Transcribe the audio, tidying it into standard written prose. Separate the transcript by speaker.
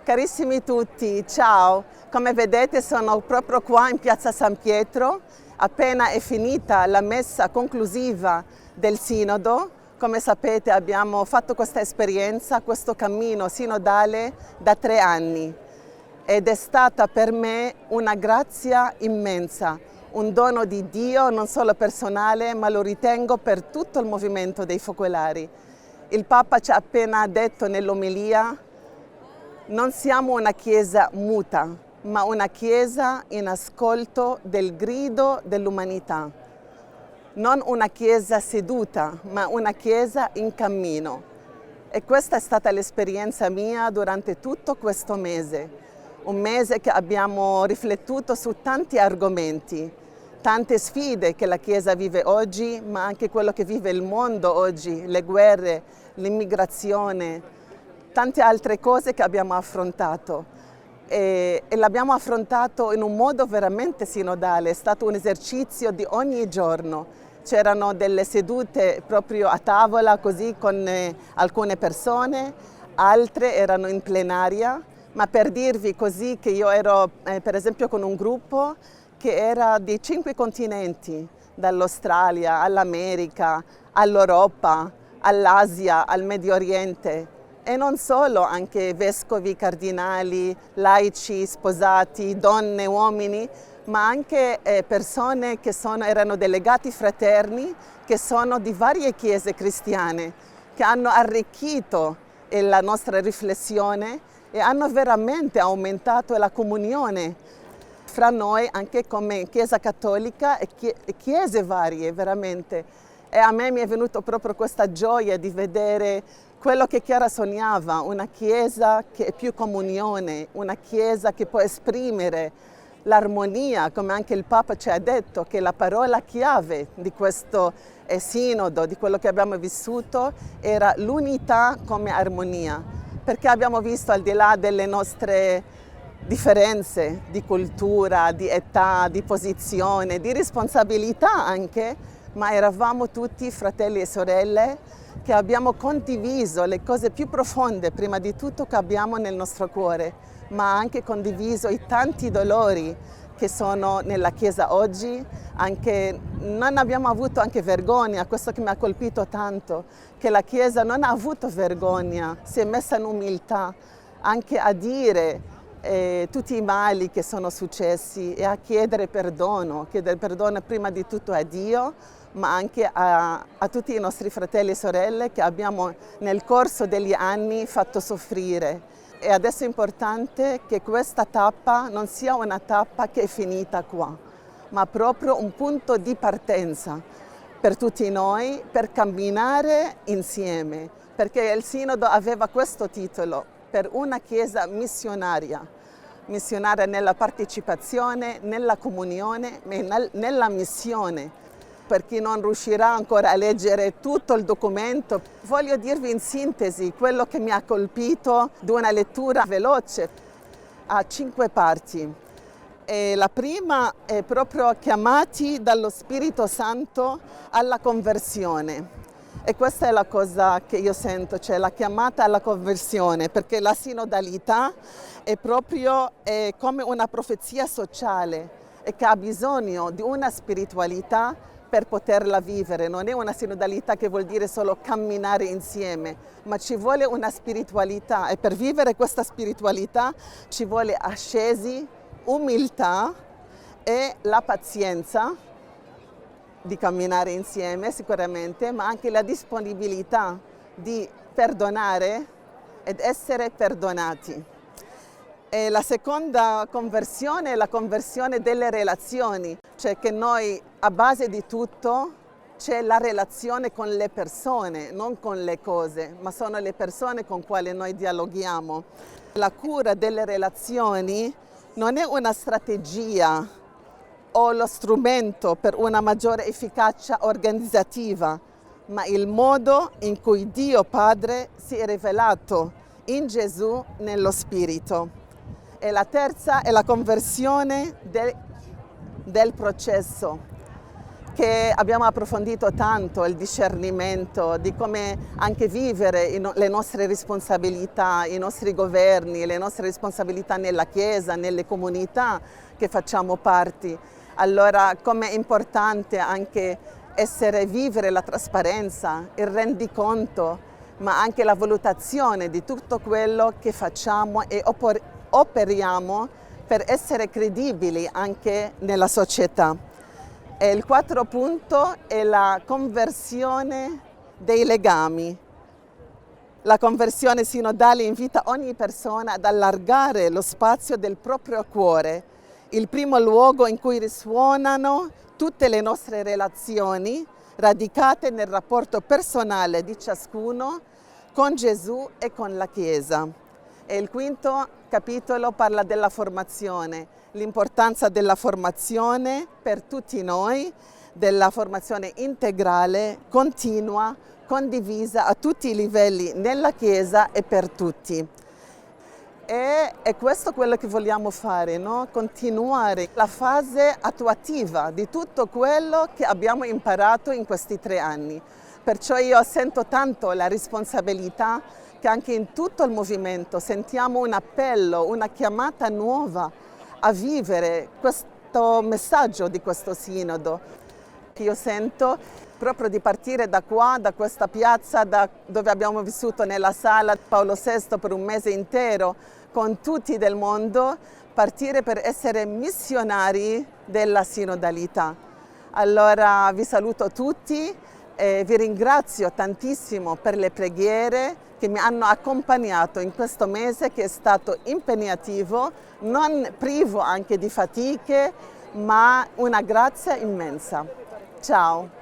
Speaker 1: Carissimi tutti, ciao! Come vedete sono proprio qua in piazza San Pietro, appena è finita la messa conclusiva del Sinodo. Come sapete abbiamo fatto questa esperienza, questo cammino sinodale da 3 anni ed è stata per me una grazia immensa, un dono di Dio non solo personale ma lo ritengo per tutto il movimento dei focolari. Il Papa ci ha appena detto nell'omelia: non siamo una Chiesa muta, ma una Chiesa in ascolto del grido dell'umanità. Non una Chiesa seduta, ma una Chiesa in cammino. E questa è stata l'esperienza mia durante tutto questo mese. Un mese che abbiamo riflettuto su tanti argomenti, tante sfide che la Chiesa vive oggi, ma anche quello che vive il mondo oggi, le guerre, l'immigrazione, tante altre cose che abbiamo affrontato e l'abbiamo affrontato in un modo veramente sinodale, è stato un esercizio di ogni giorno. C'erano delle sedute proprio a tavola così con alcune persone, altre erano in plenaria, ma per dirvi così che io ero per esempio con un gruppo che era di 5 continenti, dall'Australia all'America, all'Europa, all'Asia, al Medio Oriente. E non solo, anche vescovi, cardinali, laici, sposati, donne, uomini, ma anche persone che erano delegati fraterni, che sono di varie chiese cristiane, che hanno arricchito la nostra riflessione e hanno veramente aumentato la comunione fra noi, anche come Chiesa Cattolica e chiese varie, veramente. E a me mi è venuto proprio questa gioia di vedere quello che Chiara sognava, una Chiesa che è più comunione, una Chiesa che può esprimere l'armonia, come anche il Papa ci ha detto, che la parola chiave di questo sinodo, di quello che abbiamo vissuto, era l'unità come armonia, perché abbiamo visto al di là delle nostre differenze di cultura, di età, di posizione, di responsabilità anche, ma eravamo tutti fratelli e sorelle che abbiamo condiviso le cose più profonde, prima di tutto, che abbiamo nel nostro cuore, ma anche condiviso i tanti dolori che sono nella Chiesa oggi. Anche non abbiamo avuto anche vergogna, questo che mi ha colpito tanto, che la Chiesa non ha avuto vergogna, si è messa in umiltà anche a dire tutti i mali che sono successi e a chiedere perdono prima di tutto a Dio, ma anche a tutti i nostri fratelli e sorelle che abbiamo nel corso degli anni fatto soffrire. E adesso è importante che questa tappa non sia una tappa che è finita qua, ma proprio un punto di partenza per tutti noi, per camminare insieme, perché il Sinodo aveva questo titolo: per una Chiesa missionaria nella partecipazione, nella comunione e nella missione. Per chi non riuscirà ancora a leggere tutto il documento, voglio dirvi in sintesi quello che mi ha colpito di una lettura veloce. Ha 5 parti. E la prima è proprio chiamati dallo Spirito Santo alla conversione. E questa è la cosa che io sento, cioè la chiamata alla conversione, perché la sinodalità è proprio come una profezia sociale e che ha bisogno di una spiritualità per poterla vivere. Non è una sinodalità che vuol dire solo camminare insieme, ma ci vuole una spiritualità e per vivere questa spiritualità ci vuole ascesi, umiltà e la pazienza di camminare insieme sicuramente, ma anche la disponibilità di perdonare ed essere perdonati. E la seconda conversione è la conversione delle relazioni, cioè che noi a base di tutto c'è la relazione con le persone, non con le cose, ma sono le persone con quali noi dialoghiamo. La cura delle relazioni non è una strategia o lo strumento per una maggiore efficacia organizzativa, ma il modo in cui Dio Padre si è rivelato in Gesù nello Spirito. E la terza è la conversione del processo, che abbiamo approfondito tanto il discernimento di come anche vivere le nostre responsabilità, i nostri governi, le nostre responsabilità nella Chiesa, nelle comunità che facciamo parte. Allora, com'è importante anche vivere la trasparenza, il rendiconto, ma anche la valutazione di tutto quello che facciamo e operiamo per essere credibili anche nella società. E il quarto punto è la conversione dei legami. La conversione sinodale invita ogni persona ad allargare lo spazio del proprio cuore, il primo luogo in cui risuonano tutte le nostre relazioni, radicate nel rapporto personale di ciascuno con Gesù e con la Chiesa. E il quinto capitolo parla della formazione, l'importanza della formazione per tutti noi, della formazione integrale, continua, condivisa a tutti i livelli nella Chiesa e per tutti. E è questo quello che vogliamo fare, no? Continuare la fase attuativa di tutto quello che abbiamo imparato in questi 3 anni. Perciò io sento tanto la responsabilità che anche in tutto il movimento sentiamo un appello, una chiamata nuova a vivere questo messaggio di questo sinodo. Io sento proprio di partire da qua, da questa piazza dove abbiamo vissuto nella sala Paolo VI per un mese intero con tutti del mondo, partire per essere missionari della sinodalità. Allora vi saluto tutti e vi ringrazio tantissimo per le preghiere che mi hanno accompagnato in questo mese che è stato impegnativo, non privo anche di fatiche, ma una grazia immensa. Ciao!